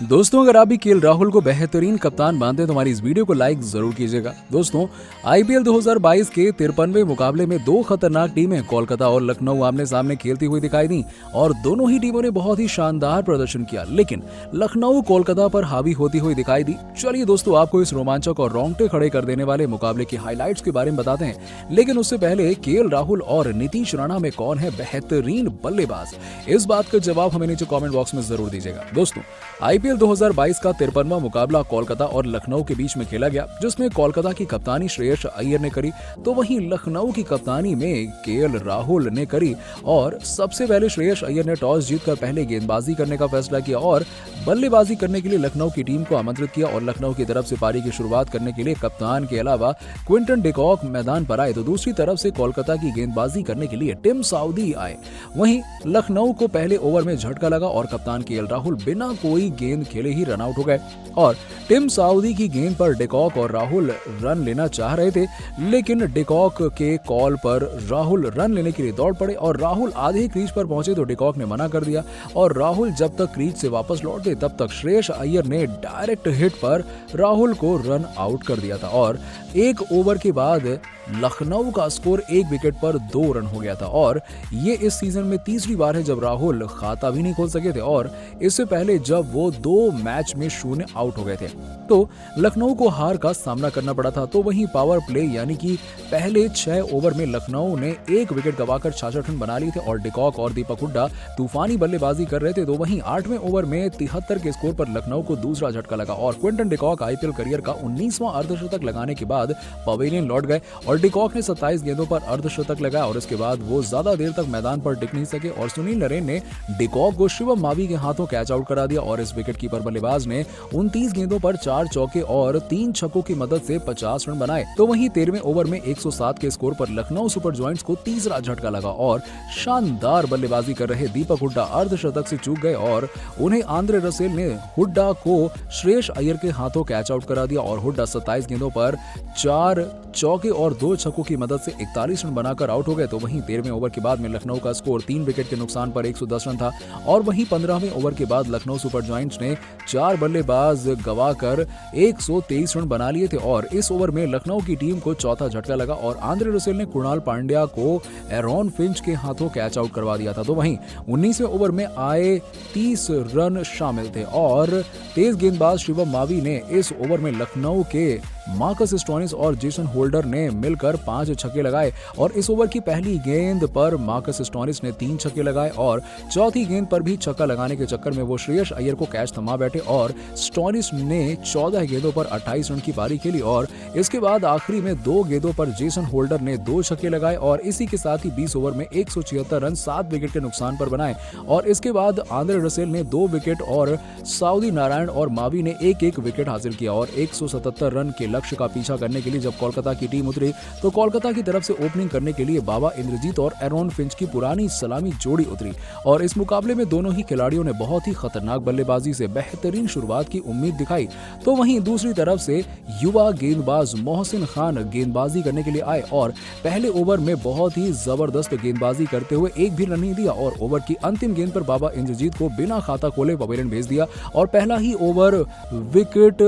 दोस्तों, अगर आप भी केएल राहुल को बेहतरीन कप्तान मानते हैं तो हमारी इस वीडियो को लाइक जरूर कीजिएगा। दोस्तों, आईपीएल 2022 के 53वें मुकाबले में दो खतरनाक टीमें कोलकाता और लखनऊ आमने सामने खेलती हुई दिखाई दी और दोनों ही टीमों ने बहुत ही शानदार प्रदर्शन किया, लेकिन लखनऊ कोलकाता पर हावी होती हुई दिखाई दी। चलिए दोस्तों, आपको इस रोमांचक और रोंगटे खड़े कर देने वाले मुकाबले की हाईलाइट्स के बारे में बताते हैं, लेकिन उससे पहले केएल राहुल और नीतीश राणा में कौन है बेहतरीन बल्लेबाज, इस बात का जवाब हमें नीचे कमेंट बॉक्स में जरूर दीजिएगा। दोस्तों, आईपीएल 2022 का 53वां मुकाबला कोलकाता और लखनऊ के बीच में खेला गया, जिसमें कोलकाता की कप्तानी श्रेयस अय्यर ने करी तो वहीं लखनऊ की कप्तानी में केएल राहुल ने करी। और सबसे पहले श्रेयस अय्यर ने टॉस जीतकर पहले गेंदबाजी करने का फैसला किया और बल्लेबाजी करने के लिए लखनऊ की टीम को आमंत्रित किया और लखनऊ की तरफ से पारी की शुरुआत करने के लिए कप्तान के अलावा क्विंटन डिकॉक मैदान पर आए तो दूसरी तरफ से कोलकाता की गेंदबाजी करने के लिए टिम साउदी आए। वहीं लखनऊ को पहले ओवर में झटका लगा और कप्तान केएल राहुल बिना कोई गेंद खेले ही रन आउट हो गए और टिम साउदी की गेंद पर डिकॉक और राहुल रन लेना चाह रहे थे, लेकिन डिकॉक के कॉल पर राहुल रन लेने के लिए दौड़ पड़े और राहुल आधे क्रीज पर पहुंचे तो डिकॉक ने मना कर दिया और राहुल जब तक क्रीज से वापस लौटे तब तक श्रेयस अय्यर ने डायरेक्ट हिट पर राहुल को रन आउट कर दिया था और एक ओवर के बाद लखनऊ का स्कोर एक विकेट पर 2 रन हो गया था और ये इस सीजन में तीसरी बार है जब राहुल खाता भी नहीं खोल सके थे और इससे पहले जब वो 2 मैच में 0 आउट हो गए थे तो लखनऊ को हार का सामना करना पड़ा था। तो वहीं पावर प्ले यानी कि पहले 6 ओवर में लखनऊ ने 1 विकेट गवाकर 66 रन बना लिए थे और डिकॉक और दीपक हुड्डा तूफानी बल्लेबाजी कर रहे थे। तो वहीं 8वें ओवर में 73 के स्कोर पर लखनऊ को दूसरा झटका लगा और क्विंटन डिकॉक आईपीएल करियर का 19वां अर्धशतक लगाने के बाद पवेलियन लौट गए और डिकॉक ने 27 गेंदों पर अर्धशतक लगाया और इसके बाद वो ज्यादा देर तक मैदान पर टिक नहीं सके और सुनील नरेन ने डिकॉक को शिवम मावी के हाथों कैच आउट करा दिया और इस विकेट कीपर बल्लेबाज ने 29 गेंदों पर 4 चौके और 3 छक्कों की मदद से 50 रन बनाए। तो वहीं 13वें ओवर में 107 के स्कोर पर लखनऊ सुपर जॉइंट्स को तीसरा झटका लगा और शानदार बल्लेबाजी कर रहे दीपक हुड्डा अर्धशतक से चूक गए और उन्हें आंद्रे रसेल ने हुड्डा को श्रेयस अय्यर के हाथों कैच आउट करा दिया और हुड्डा 27 गेंदों पर 4 चौके और 2 छक्कों की मदद से 41 रन बनाकर आउट हो गए। तो वहीं 13वें ओवर के बाद में लखनऊ का स्कोर 3 विकेट के नुकसान पर 110 रन था और वहीं 15वें ओवर के बाद लखनऊ सुपर जॉइंट्स ने 4 बल्लेबाज गवाकर 123 रन बना लिए थे और इस ओवर में लखनऊ की टीम को चौथा झटका लगा और आंद्रे रसेल ने कुणाल पांड्या को एरॉन फिंच के हाथों कैच आउट करवा दिया था। तो वहीं 19वें ओवर में आए 30 रन शामिल थे और तेज गेंदबाज शिवम मावी ने इस ओवर में लखनऊ के मार्कस स्टोइनिस और जेसन होल्डर ने मिलकर 5 छक्के लगाए और इस ओवर की पहली गेंद पर मार्कस स्टोइनिस ने 3 छक्के लगाए और चौथी गेंद पर भी छक्का लगाने के चक्कर में वो श्रेयस अय्यर को कैच थमा बैठे और स्टोइनिस ने 14 गेंदों पर 28 रन की पारी खेली और इसके बाद आखिरी में 2 गेंदों पर जेसन होल्डर ने 2 छक्के लगाए और इसी के साथ ही 20 ओवर में 176 रन 7 विकेट के नुकसान पर बनाए और इसके बाद आंद्रे रसेल ने 2 विकेट और साउदी नारायण और मावी ने एक विकेट हासिल किया और 177 रन के लक्ष्य का पीछा करने के लिए जब कोलकाता की टीम उतरी तो कोलकाता की तरफ से ओपनिंग करने के लिए बाबा इंद्रजीत और एरॉन फिंच की पुरानी सलामी जोड़ी उतरी और इस मुकाबले में दोनों ही खिलाड़ियों ने बहुत ही खतरनाक बल्लेबाजी से बेहतरीन शुरुआत की उम्मीद दिखाई। तो वहीं दूसरी तरफ से युवा गेंदबाज मोहसिन खान गेंदबाजी करने के लिए आए और पहले ओवर में बहुत ही जबरदस्त गेंदबाजी करते हुए एक भी रन नहीं दिया और ओवर की अंतिम गेंद पर बाबा इंद्रजीत को बिना खाता खोले पवेलियन भेज दिया और पहला ही ओवर विकेट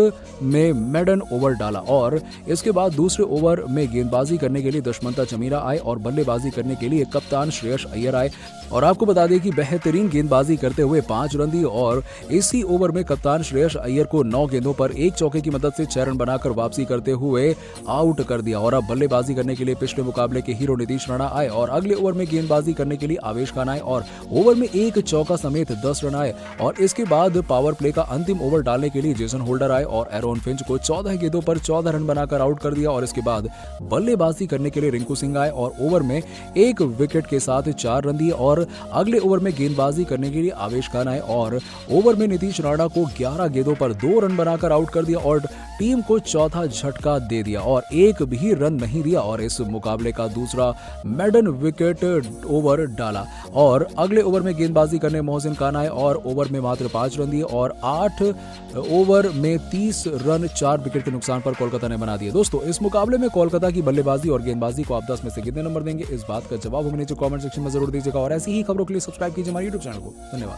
में मेडन ओवर डाला और इसके बाद दूसरे ओवर में गेंदबाजी करने के लिए दुष्मंता चमीरा आए और बल्लेबाजी करने के लिए कप्तान श्रेयस अय्यर आए और आपको बता दें कि बेहतरीन गेंदबाजी करते हुए 5 रन दिए और इसी ओवर में कप्तान श्रेयस अय्यर को 9 गेंदों पर 1 चौके की मदद से 6 रन बनाकर वापसी करते हुए आउट कर दिया और अब बल्लेबाजी करने के लिए पिछले मुकाबले के हीरो नीतीश राणा आए और अगले ओवर में गेंदबाजी करने के लिए आवेश खान आए और ओवर में 1 चौका समेत 10 रन आए और इसके बाद पावर प्ले का अंतिम ओवर डालने के लिए जेसन होल्डर आए और एरॉन फिंच को 14 गेंदों पर 14 रन बनाकर आउट कर दिया और इसके बाद बल्लेबाजी करने के लिए रिंकू सिंह आए और ओवर में 1 विकेट के साथ 4 रन दिए और अगले ओवर में गेंदबाजी करने के लिए आवेश खान आए और ओवर में नीतीश राणा को 11 गेंदों पर 2 रन बनाकर आउट कर दिया और टीम को चौथा झटका दे दिया और एक भी रन नहीं दिया और इस मुकाबले का दूसरा मेडन विकेट ओवर डाला और अगले ओवर में गेंदबाजी करने मोहसिन खान आए और ओवर में मात्र 5 रन दिए और 8 ओवर में 30 रन 4 विकेट के नुकसान पर कोलकाता ने बना दिए। दोस्तों, इस मुकाबले में कोलकाता की बल्लेबाजी और गेंदबाजी को आप 10 में से कितने नंबर देंगे, इस बात का जवाब हमें नीचे कमेंट सेक्शन में जरूर दीजिएगा और ऐसी ही खबरों के लिए सब्सक्राइब कीजिए हमारे YouTube चैनल को। धन्यवाद।